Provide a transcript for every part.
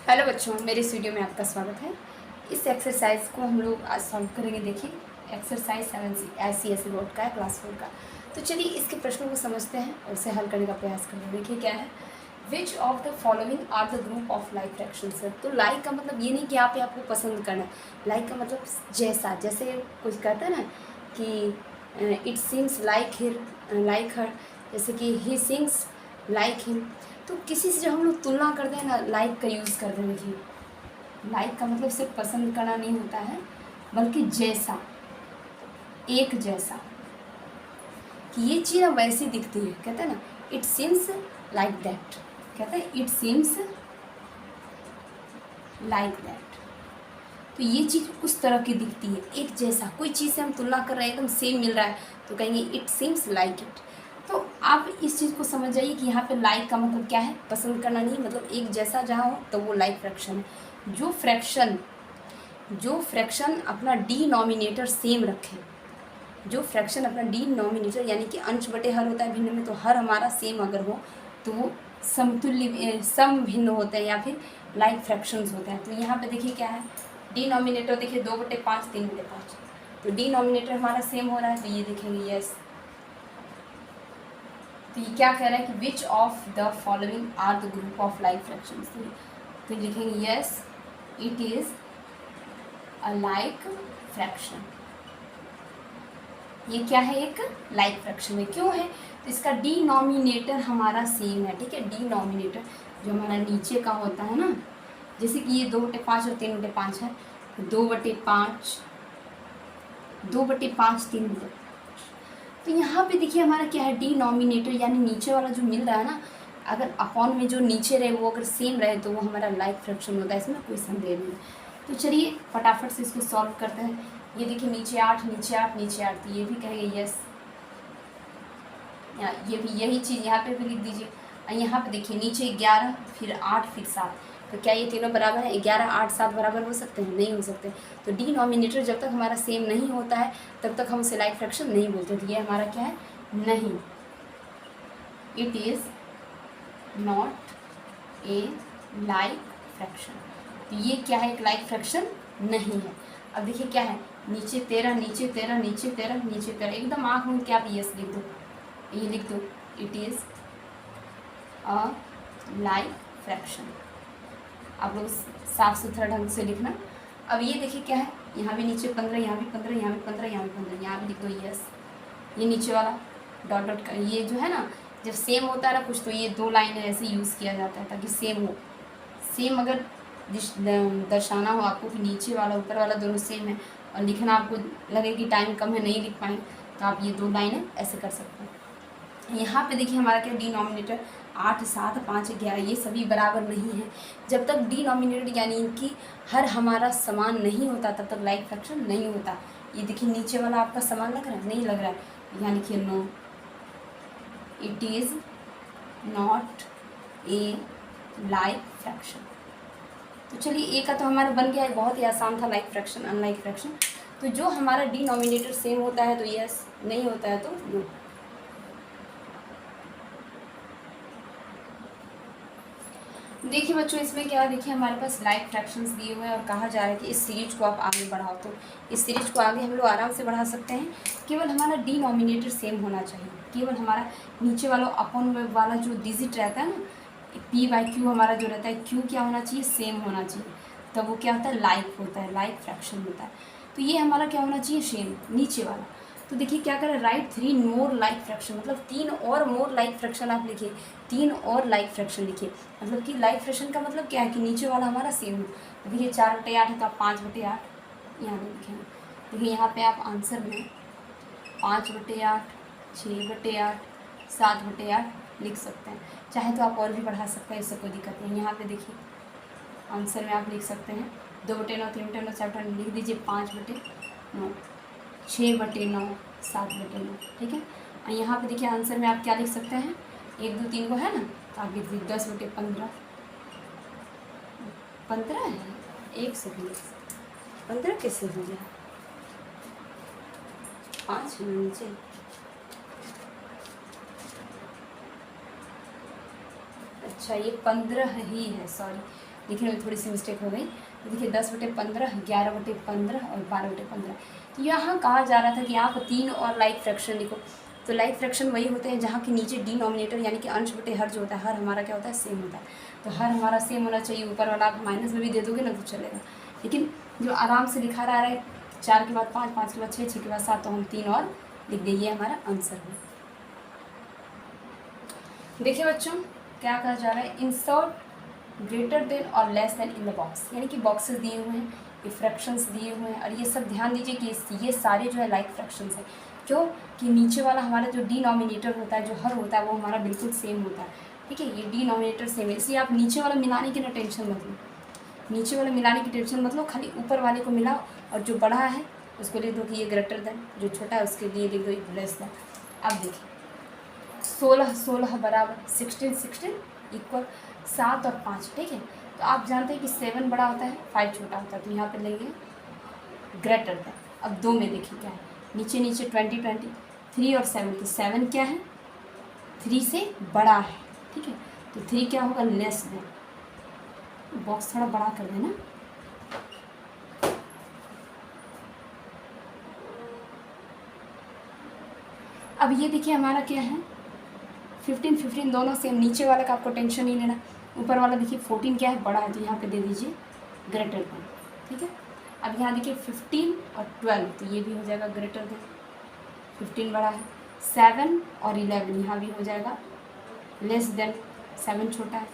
Hello बच्चों, मेरे इस वीडियो में आपका स्वागत है। इस एक्सरसाइज को हम लोग आज सॉल्व करेंगे। देखिए, एक्सरसाइज 7C ICSE बोर्ड का है, क्लास 4 का। तो चलिए इसके प्रश्नों को समझते हैं और उसे हल करने का प्रयास करते हैं। देखिए क्या है, which of the following are the group of like fractions. तो लाइक का मतलब ये नहीं कि आपको पसंद करना है। लाइक का मतलब जैसा, जैसे कुछ कहता है ना कि इट सीम्स लाइक हर, जैसे कि ही सिंग्स लाइक हिम। तो किसी से जब हम लोग तुलना करते हैं ना, लाइक का यूज़ करते हैं। देखिए, लाइक का मतलब सिर्फ पसंद करना नहीं होता है, बल्कि जैसा, एक जैसा, कि ये चीज़ अब वैसी दिखती है। कहते हैं ना, इट सीम्स लाइक दैट। कहते हैं इट सीम्स लाइक दैट। तो ये चीज़ उस तरह की दिखती है, एक जैसा। कोई चीज़ से हम तुलना कर रहे हैं, एकदम सेम मिल रहा है, तो कहेंगे इट सीम्स लाइक इट। तो आप इस चीज़ को समझ जाइए कि यहाँ पे लाइक का मतलब क्या है, पसंद करना नहीं, मतलब एक जैसा जहाँ हो तो वो लाइक फ्रैक्शन है। जो फ्रैक्शन अपना डिनोमिनेटर सेम रखे, जो फ्रैक्शन अपना डिनोमिनेटर यानी कि अंश बटे हर होता है भिन्न में, तो हर हमारा सेम अगर हो तो वो समतुल्य सम भिन्न होते हैं या फिर लाइक फ्रैक्शंस होते हैं। तो यहाँ पे देखिए क्या है, डिनोमिनेटर देखिए 2/5 3/5, तो डिनोमिनेटर हमारा सेम हो रहा है, तो ये देखेंगे यस। तो ये क्या कह रहा है कि which of the following are the group of like fractions. तो लिखेंगे yes, it is a like fraction. ये क्या है, एक लाइक फ्रैक्शन है। क्यों है, तो इसका डिनोमिनेटर हमारा सेम है। ठीक है, डिनोमिनेटर जो हमारा नीचे का होता है ना, जैसे कि ये 2/5 और 3/5 है, 2/5 3/5। तो यहाँ पे देखिए हमारा क्या है, डिनोमिनेटर यानी नीचे वाला जो मिल रहा है ना, अगर अपॉन में जो नीचे रहे वो अगर सेम रहे तो वो हमारा लाइक फ्रैक्शन होता है, इसमें कोई संदेह नहीं। तो चलिए फटाफट से इसको सॉल्व करते हैं। ये देखिए नीचे 8 नीचे 8 नीचे 8, तो ये भी कहेंगे यस। ये भी यही चीज़ यहाँ पे भी लिख दीजिए। और यहाँ पे देखिए नीचे 11 फिर 8 फिर 7, तो क्या ये तीनों बराबर है? 11 8 7 बराबर हो सकते हैं? नहीं हो सकते। तो डिनोमिनेटर जब तक हमारा सेम नहीं होता है तब तक हम उसे लाइक फ्रैक्शन नहीं बोलते। तो ये हमारा क्या है, नहीं, it is not a like fraction. तो ये क्या है, एक लाइक फ्रैक्शन नहीं है। अब देखिए क्या है, नीचे 13 नीचे 13 नीचे 13 नीचे 13, एकदम आँख मूंद के आप यस लिख दो, ये लिख दो, it is a like fraction. आप लोग साफ सुथरा ढंग से लिखना। अब ये देखिए क्या है, यहाँ भी नीचे 15, यहाँ भी 15, यहाँ भी 15, यहाँ भी 15, यहाँ भी लिख दो यस। ये नीचे वाला डॉट डॉट का ये जो है ना, जब सेम होता है ना कुछ, तो ये 2 लाइन ऐसे यूज़ किया जाता है ताकि सेम हो। सेम अगर दर्शाना हो आपको कि नीचे वाला ऊपर वाला दोनों सेम है और लिखना आपको लगे कि टाइम कम है नहीं लिख पाएँ, तो आप ये 2 लाइनें ऐसे कर सकते हैं। यहाँ पे देखिए हमारा क्या, डिनोमिनेटर 8 7 5 11 ये सभी बराबर नहीं है। जब तक डिनोमिनेटर यानी इनकी हर हमारा समान नहीं होता तब तक लाइक फ्रैक्शन नहीं होता। ये देखिए नीचे वाला आपका समान लग रहा है, नहीं लग रहा है, यहाँ लिखिए no, it is not a like fraction. तो चलिए ए का तो हमारा बन गया है, बहुत ही आसान था, लाइक फ्रैक्शन अनलाइक फ्रैक्शन। तो जो हमारा डिनोमिनेटर सेम होता है तो यस, नहीं होता है तो नो। देखिए बच्चों, इसमें क्या है, देखिए हमारे पास लाइक फ्रैक्शंस दिए हुए हैं और कहा जा रहा है कि इस सीरीज को आप आगे बढ़ाओ। तो इस सीरीज को आगे हम लोग आराम से बढ़ा सकते हैं। केवल हमारा डिनोमिनेटर सेम होना चाहिए, केवल हमारा नीचे वाला अपॉन वाला जो डिजिट रहता है ना, p/q हमारा जो रहता है, q क्या होना चाहिए, सेम होना चाहिए, तब वो क्या होता है, लाइक होता है, लाइक फ्रैक्शन होता है। तो ये हमारा क्या होना चाहिए, सेम नीचे वाला। तो देखिए क्या करें, राइट 3 मोर लाइक फ्रैक्शन, मतलब 3 और मोर लाइक फ्रैक्शन आप लिखिए, 3 और लाइक फ्रैक्शन लिखिए। मतलब कि लाइक फ्रैक्शन का मतलब क्या है कि नीचे वाला हमारा सेम हो। तो देखिए 4/8 है तो आप 5/8 यहाँ लिखेंगे। देखिए यहाँ पे आप आंसर में 5/8 6/8 7/8 लिख सकते हैं। चाहे तो आप और भी बढ़ा सकते हैं, इससे कोई दिक्कत नहीं। यहाँ पे देखिए आंसर में आप लिख सकते हैं 2/9 3/9 7/9 लिख दीजिए, 5/9 6/9 7/9, ठीक है। और यहाँ पे देखिए आंसर में आप क्या लिख सकते हैं, 1 2 3 को है ना, तो आप लिख दीजिए 10/15। 15 है, 1 से भी 15 कैसे हो गया, 5 है नीचे। अच्छा ये 15 ही है, सॉरी, लिखने में थोड़ी सी मिस्टेक हो गई। तो देखिए 10/15, 11/15 और 12/15। तो यहाँ कहा जा रहा था कि आप 3 और लाइक फ्रैक्शन लिखो। तो लाइक फ्रैक्शन वही होते हैं जहाँ के नीचे डिनोमिनेटर यानी कि अंश बटे हर जो होता है, हर हमारा क्या होता है, सेम होता है। तो हर हमारा सेम होना चाहिए। ऊपर वाला आप माइनस में भी दे दोगे ना तो चलेगा, लेकिन जो आराम से लिखा रहा है 4 के बाद 5, 5 के बाद 6, 6 के बाद 7, तो हम 3 और लिख देंगे, हमारा आंसर है। देखिए बच्चों क्या कहा जा रहा है, इंसर्ट ग्रेटर देन और less then in the box, यानी कि बॉक्सेस दिए हुए हैं, ये फ्रैक्शंस दिए हुए हैं, और ये सब ध्यान दीजिए कि ये सारे जो है लाइक फ्रैक्शंस हैं। क्यों कि नीचे वाला हमारा जो डिनोमिनेटर होता है, जो हर होता है, वो हमारा बिल्कुल सेम होता है। ठीक है, ये डिनोमिनेटर सेम है, इसलिए आप नीचे वाला मिलाने की ना टेंशन मत लो, नीचे वाला मिलाने की टेंशन मत लो, खाली ऊपर वाले को मिलाओ और जो बड़ा है उसको लिख दो कि ये ग्रेटर देन, जो छोटा है उसके लिए लिख दो लेस देन। अब देखिए 16, 16 बराबर 16, 16 इक्वल 7 और 5। ठीक है, तो आप जानते हैं कि 7 बड़ा होता है, 5 छोटा होता है, तो यहाँ पे लेंगे ग्रेटर देन। अब 2 में देखिए क्या है, नीचे नीचे 20, 20, 3 और 7, तो 7 क्या है, 3 से बड़ा है। ठीक है, तो 3 क्या होगा, लेस देन। बॉक्स थोड़ा बड़ा कर देना। अब ये देखिए हमारा क्या है, 15, 15 दोनों सेम, नीचे वाला का आपको टेंशन नहीं लेना। ऊपर वाला देखिए 14 क्या है, बड़ा है, तो यहाँ पे दे दीजिए ग्रेटर देन। ठीक है, अब यहाँ देखिए 15 और 12, तो ये भी हो जाएगा ग्रेटर देन, 15 बड़ा है। 7 और 11 यहाँ भी हो जाएगा लेस देन, 7 छोटा है।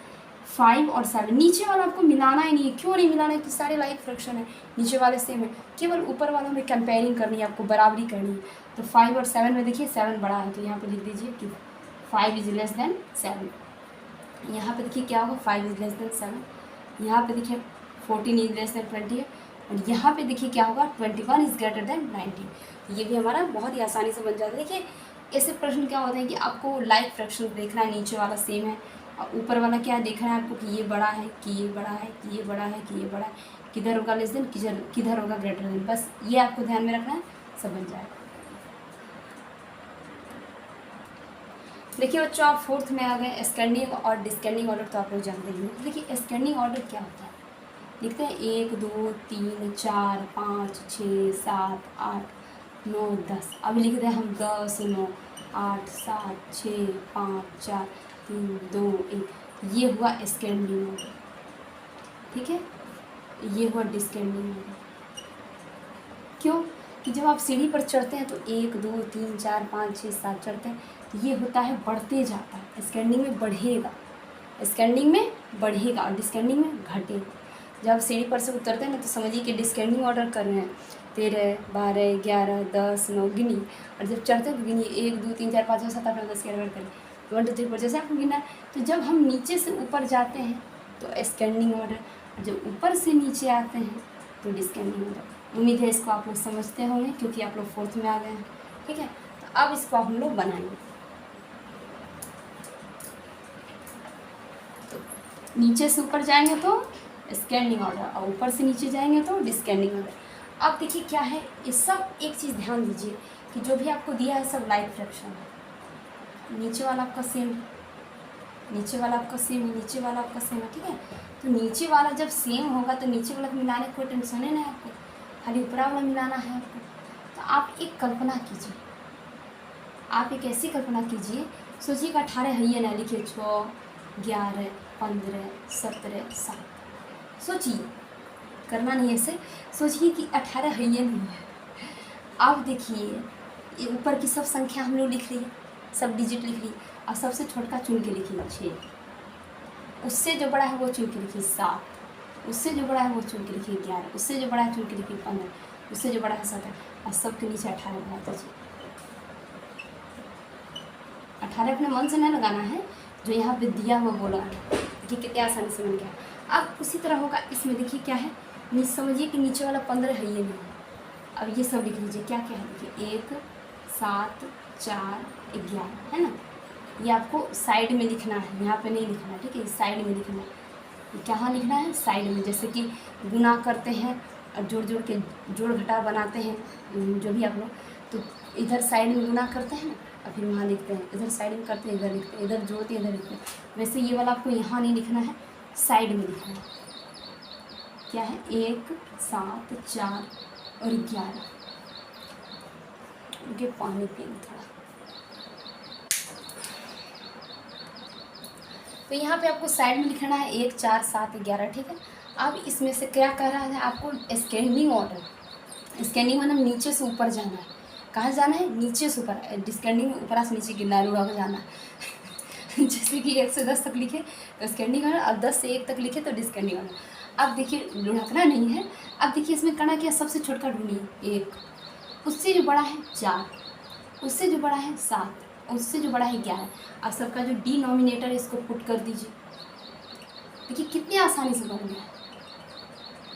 5 और 7 नीचे वाला आपको मिलाना ही नहीं है। क्यों नहीं मिलाना है, कि सारे लाइक फ्रैक्शन है, नीचे वाले सेम है, केवल ऊपर वालों में कंपेयरिंग करनी है, आपको बराबरी करनी है। तो 5 और 7 में देखिए 7 बड़ा है, तो यहाँ पे लिख दीजिए कि 5 इज लेस देन 7। यहाँ पे देखिए क्या होगा, 5 इज लेस देन 7। यहाँ पे देखिए 14 इज लेस देन 20 है, और यहाँ पे देखिए क्या होगा, 21 इज ग्रेटर देन 19। ये भी हमारा बहुत ही आसानी से बन जाता है। देखिए ऐसे प्रश्न क्या होते हैं कि आपको लाइक फ्रैक्शन देखना है, नीचे वाला सेम है और ऊपर वाला क्या है देखना है आपको, कि ये बड़ा है, कि ये बड़ा है, कि ये बड़ा है, कि ये बड़ा है, किधर होगा लेस देन, किधर होगा ग्रेटर देन। बस ये आपको ध्यान में रखना है, सब बन जाएगा। देखिए बच्चों आप 4th में आ गए, एस्केंडिंग और डिस्केंडिंग ऑर्डर तो आप लोग जानते ही हैं। देखिए एस्केंडिंग ऑर्डर क्या होता है, लिखते हैं 1, 2, 3, 4, 5, 6, 7, 8, 9, 10। अभी लिखते हैं हम 10, 9, 8, 7, 6, 5, 4, 3, 2, 1। ये हुआ एस्केंडिंग ऑर्डर। ठीक है, ये हुआ डिस्केंडिंग ऑर्डर। क्यों कि जब आप सीढ़ी पर चढ़ते हैं तो 1, 2, 3, 4, 5, 6, 7 चढ़ते हैं, तो ये होता है बढ़ते जाता है, एस्केंडिंग में बढ़ेगा, एस्केंडिंग में बढ़ेगा और डिस्केंडिंग में घटेगा। जब आप सीढ़ी पर से उतरते हैं ना तो समझिए कि डिस्केंडिंग ऑर्डर कर रहे हैं, 13, 12, 11, 10, 9 गिनी, और जब चढ़ते हैं तो गिनिए 1, 2, 3, 4, 5, 6, 7, 8, 9, 10, 11 करें 1, 2, 3, 4 जैसे आपको गिना है। तो जब हम नीचे से ऊपर जाते हैं तो एस्केंडिंग ऑर्डर, जब ऊपर से नीचे आते हैं तो डिस्केंडिंग ऑर्डर। उम्मीद है इसको आप लोग समझते होंगे क्योंकि आप लोग 4th में आ गए हैं। ठीक है, तो अब इसको हम लोग बनाएंगे। तो नीचे से ऊपर जाएंगे तो एस्केंडिंग ऑर्डर और ऊपर से नीचे जाएंगे तो डिस्केंडिंग ऑर्डर। अब देखिए क्या है, ये सब एक चीज़ ध्यान दीजिए कि जो भी आपको दिया है सब लाइक फ्रैक्शन है। नीचे वाला आपका सेम है, नीचे वाला आपका सेम है, नीचे वाला आपका सेम है। ठीक है, तो नीचे वाला जब सेम होगा तो नीचे वाला मिलाने की कोई टेंशन है ना आपको, खाली ऊपरा वाला मिलाना है आपको। तो आप एक कल्पना कीजिए, आप एक ऐसी कल्पना कीजिए, सोचिए कि 18 है ये ना, लिखिए 6, 11, 15, 17, 7। सोचिए, करना नहीं ऐसे, सोचिए कि 18 है ये नहीं है। अब देखिए ये ऊपर की सब संख्या हम लोग लिख रही है, सब डिजिट लिख रही है, और सबसे छोटा चुन के लिखिए 6, उससे जो बड़ा है वो चुन के लिखिए 7, उससे जो बड़ा है वो चुन के लिखिए 11, उससे जो बड़ा है चुन के लिखिए 15, उससे जो बड़ा है 17, और सबके नीचे 18 लगा दीजिए। 18 अपने मन से नहीं लगाना है, जो यहाँ पे दिया हुआ बोला है कि कितने आसानी से बन गया। अब उसी तरह होगा इसमें, देखिए क्या है, समझिए कि नीचे वाला 15 है ये नहीं है। अब ये सब लिख लीजिए, क्या क्या है देखिए, 1, 7, 4, 11 है ना। ये आपको साइड में लिखना है, यहाँ पे नहीं लिखना है। ठीक है, साइड में लिखना है। कहाँ लिखना है, साइड में। जैसे कि गुना करते हैं और जोड़ जोड़ के जोड़ घटा बनाते हैं, जो भी आप लोग, तो इधर साइड में गुना करते हैं और फिर वहाँ लिखते हैं, इधर साइड में करते हैं, इधर लिखते हैं, इधर जोड़ते हैं, इधर लिखते हैं। वैसे ये वाला आपको यहाँ नहीं लिखना है, साइड में लिखना है। क्या है 1 7 4 और 11। मुझे पानी पीना थोड़ा। तो यहाँ पे आपको साइड में लिखना है 1 4 7 11, ठीक है। अब इसमें से क्या कह रहा है आपको, स्कैंडिंग ऑर्डर। स्कैंडिंग मतलब नीचे से ऊपर जाना है। कहाँ जाना है, नीचे से ऊपर। डिस्कैंडिंग में ऊपर से नीचे गिरना है, जाना है। जैसे कि 1 से 10 तक लिखे तो स्कैंडिंग ऑर्डर, अब 10 से 1 तक लिखे तो डिस्कैंडिंग ऑर्डर। अब देखिए लुढ़कना नहीं है। अब देखिए इसमें करना क्या, सबसे छोटा ढूंढिए 1, उससे जो बड़ा है 4, उससे जो बड़ा है 7, उससे जो बड़ा है 11। अब सबका जो डिनोमिनेटर है इसको पुट कर दीजिए। देखिए कितनी आसानी से बन गया,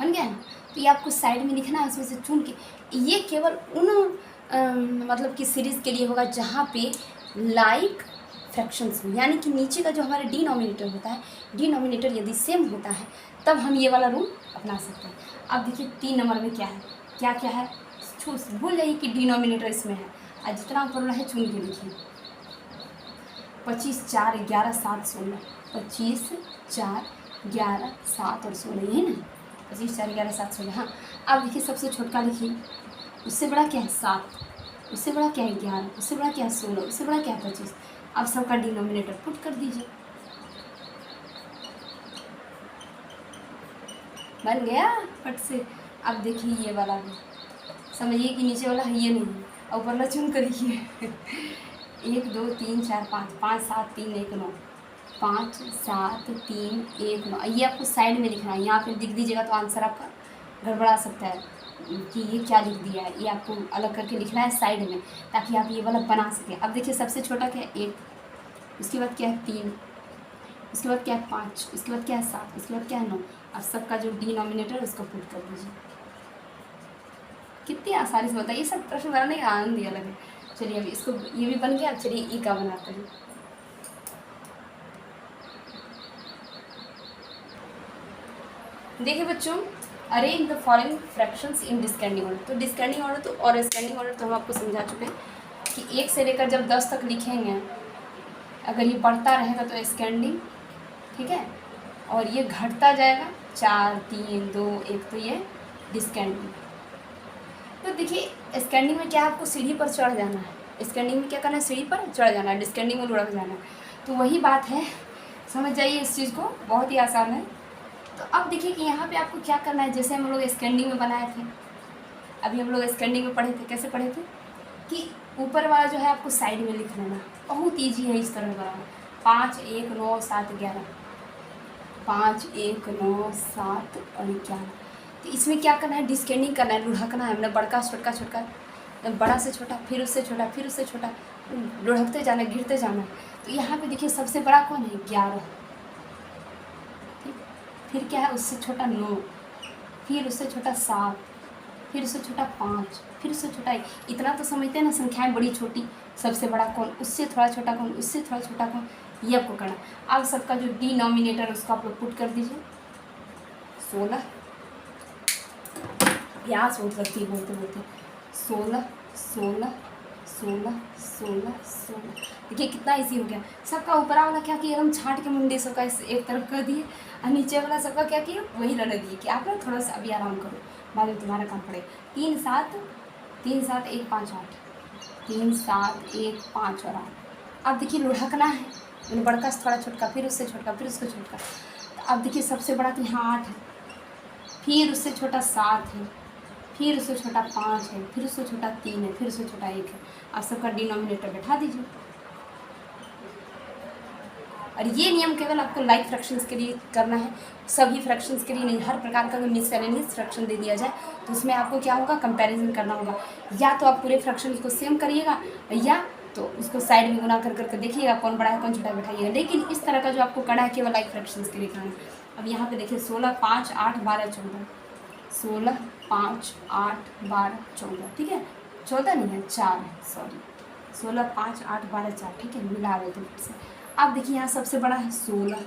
बन गया ना। तो ये आपको साइड में लिखना है, उसमें से चुन के। ये केवल उन मतलब कि सीरीज़ के लिए होगा जहाँ पे लाइक फ्रैक्शंस में, यानी कि नीचे का जो हमारा डिनोमिनेटर होता है, डिनोमिनेटर यदि सेम होता है तब हम ये वाला रूल अपना सकते हैं। अब देखिए 3 नंबर में क्या है, क्या क्या है, भूल जाइए कि डिनोमिनेटर इसमें है। और जितना ऊपर वाला है चुन के लिखिए। 25 4 11 7 16, 25 4 11 7 और 16, यही ना, 25 4 11 7 16। हाँ, अब देखिए सबसे छोटा लिखिए, उससे बड़ा क्या है 7, उससे बड़ा क्या है 11, उससे बड़ा क्या है 16, उससे बड़ा क्या है 25। अब सबका डिनोमिनेटर पुट कर दीजिए, बन गया फट से। अब देखिए ये वाला भी समझिए कि नीचे वाला है, ये नहीं है, और ऊपर वाला चुन कर लिखिए। 1 2 3 4 5, 5 7 3 1 9, 5 7 3 1 9। ये आपको साइड में लिखना है, यहाँ पे लिख दीजिएगा तो आंसर आपका गड़बड़ा सकता है कि ये क्या लिख दिया है। ये आपको अलग करके लिखना है साइड में, ताकि आप ये वाला बना सकें। अब देखिए सबसे छोटा क्या है 1, उसके बाद क्या है 3, उसके बाद क्या है 5, उसके बाद क्या है 7, उसके बाद क्या है 9। अब सबका जो डिनोमिनेटर उसको पुट कर दीजिए। कितनी आसानी से होता है, ये सब प्रश्न बनाने का आनंद ही अलग है। चलिए अभी इसको, ये भी बन गया। चलिए ई का बनाते हैं। देखिए बच्चों, arrange the following fractions in descending order. तो डिस्केंडिंग ऑर्डर तो और स्केंडिंग ऑर्डर तो हम आपको समझा चुके हैं कि 1 से लेकर जब 10 तक लिखेंगे, अगर ये बढ़ता रहेगा तो स्केंडिंग, ठीक है, और ये घटता जाएगा 4 3 2 1 तो ये डिस्केंडिंग। तो देखिए स्केंडिंग में क्या आपको सीढ़ी पर चढ़ जाना है, स्केंडिंग में क्या करना है, सीढ़ी पर चढ़ जाना है, डिस्केंडिंग में लुढ़क जाना है। तो वही बात है, समझ जाइए इस चीज़ को, बहुत ही आसान है। तो अब देखिए कि यहाँ पे आपको क्या करना है, जैसे हम लोग स्केंडिंग में बनाए थे, अभी हम लोग स्केंडिंग में पढ़े थे, कैसे पढ़े थे कि ऊपर वाला जो है आपको साइड में लिख लेना, बहुत ईजी है इस तरह बनाना। 5 1 9 7 11, 5 1 9 7 और 11। तो इसमें क्या करना है, डिस्केंडिंग करना है, लुढ़कना है। हमने बड़का छोटा छोटा, बड़ा से छोटा, फिर उससे छोटा, फिर उससे छोटा, लुढ़कते जाना, गिरते जाना। तो यहाँ पे देखिए सबसे बड़ा कौन है 11, फिर क्या है उससे छोटा 9, फिर उससे छोटा 7, फिर उससे छोटा 5, फिर उससे छोटा 1। इतना तो समझते हैं ना, संख्याएं बड़ी छोटी, सबसे बड़ा कौन, उससे थोड़ा छोटा कौन, उससे थोड़ा छोटा कौन, ये आपको करना। अब सबका जो डिनोमिनेटर उसको आप लोग पुट कर दीजिए। 16, प्यास बहुत लगती है बोलते बोलते। 16 16 16 16 16। देखिए कितना इजी हो गया। सबका ऊपरा वाला क्या किया, एकदम छाँट के मुंडे सबका एक तरफ कर दिए, और नीचे वाला सबका क्या किया, वही रहने दिए कि आप ना थोड़ा सा अभी आराम करो, बाद में तुम्हारा काम पड़े। 3 7 3 7 1 5 8, 3 7 1 5 और 8। अब देखिए लुढ़कना है, मैंने बड़का से थोड़ा छोटका, फिर उससे छोटका, फिर उसको छोटका। तो अब देखिए सबसे बड़ा तो यहाँ 8 है, फिर उससे छोटा 7 है, फिर उससे छोटा 5 है, फिर उससे छोटा 3 है, फिर उससे छोटा 1 है। अब सबका डिनोमिनेटर बैठा दीजिए। और ये नियम केवल आपको लाइक फ्रैक्शंस के लिए करना है, सभी फ्रैक्शंस के लिए नहीं। हर प्रकार का अगर मिससेलेनियस फ्रैक्शन दे दिया जाए तो उसमें आपको क्या होगा, कंपैरिजन करना होगा। या तो आप पूरे फ्रैक्शन को सेम करिएगा, या तो उसको साइड में गुना कर करके देखिएगा कौन बड़ा है कौन छोटा बैठाइएगा। लेकिन इस तरह का जो आपको करना है केवल लाइक फ्रैक्शंस के लिए करना है। अब यहाँ पे देखिए 16 5 8 12 14, 16 5 8 12 14, ठीक है, 14 नहीं है 4 है, सॉरी, 16 5 8 12 4, ठीक है, मिला रहे थे फिर से। अब देखिए यहाँ सबसे बड़ा है 16,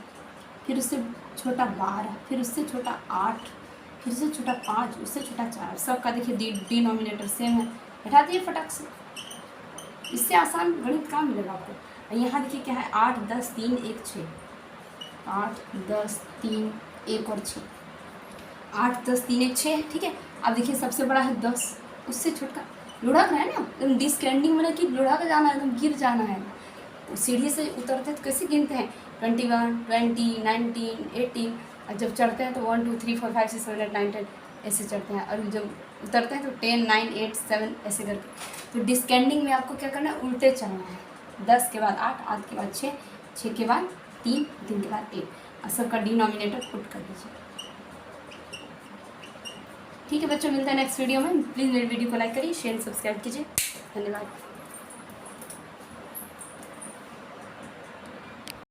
फिर उससे छोटा 12, फिर उससे छोटा 8, फिर उससे छोटा 5, उससे छोटा 4। सबका देखिए डिनोमिनेटर सेम है, बैठा दिए फटाक से। इससे आसान गणित कहाँ मिलेगा आपको। यहाँ देखिए क्या है 8 10 3 1 6, 8 10 3 1 और 6। 8 10 3 1 6, ठीक है। अब देखिए सबसे बड़ा है 10, उससे छोटा लुढ़क रहा है ना, एकदम डिस्केंडिंग में, कि लुढ़क जाना है, एकदम गिर जाना है। सीढ़ी से उतरते तो कैसे गिनते हैं, 21 20 19 18, और जब चढ़ते हैं तो 1 2 3 4 5 6 7 8 9 10 ऐसे चढ़ते हैं, और जब उतरते हैं तो 10 9 8 7 ऐसे करके। तो डिस्केंडिंग में आपको क्या करना है, उल्टे चलना है। 10 के बाद 8, 8 के बाद 6, 6 के बाद 3, 3 के बाद 1, और सबका डिनोमिनेटर पुट कर दीजिए। ठीक है बच्चों, मिलते हैं नेक्स्ट वीडियो में। प्लीज़ मेरे वीडियो को लाइक करिए, शेयर सब्सक्राइब कीजिए। धन्यवाद।